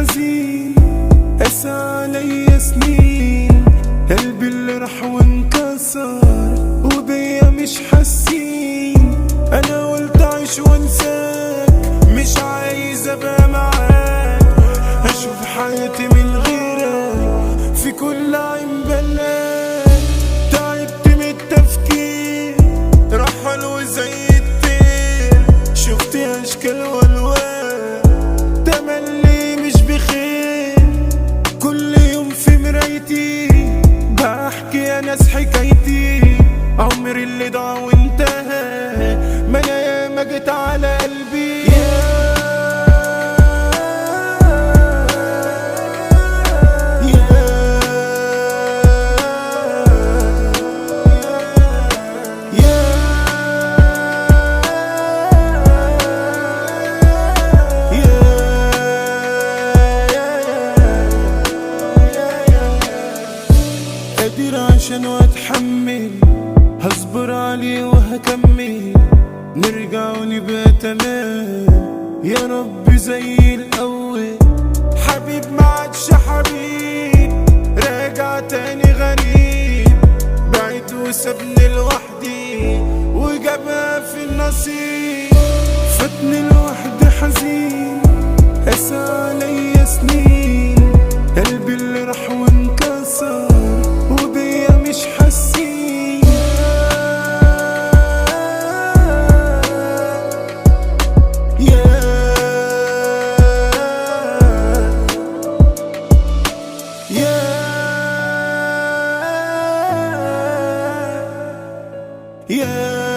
حزين، قسى عليا سنين، قلبي اللي راح وانكسر وبيا مش حاسين. انا قلت اعيش وانساك، مش عايز ابقى معاك، اشوف حياتي من غيرك في كل عين بلاك. تعبت من التفكير، رحل وزي الطير، شفت اشكال والوان، تملي مش بخير. كل يوم في مرايتي بحكي يا ناس حكايتي، عمري اللي ضاع وانتهى، ما انا ياما جيت على قلبي. قادر عشان واتحمل، هصبر عليه وهكمل، نرجع ونبقى تمام يا رب زي الاول. حبيب ما عادش حبيب، راجع تاني غريب، بعيد وسابني لوحدي وجابها في النصيب. فاتني لوحدي حزين، قسى عليا سنين، قلبي اللي راح وانكسر وبيا مش حاسين. Yeah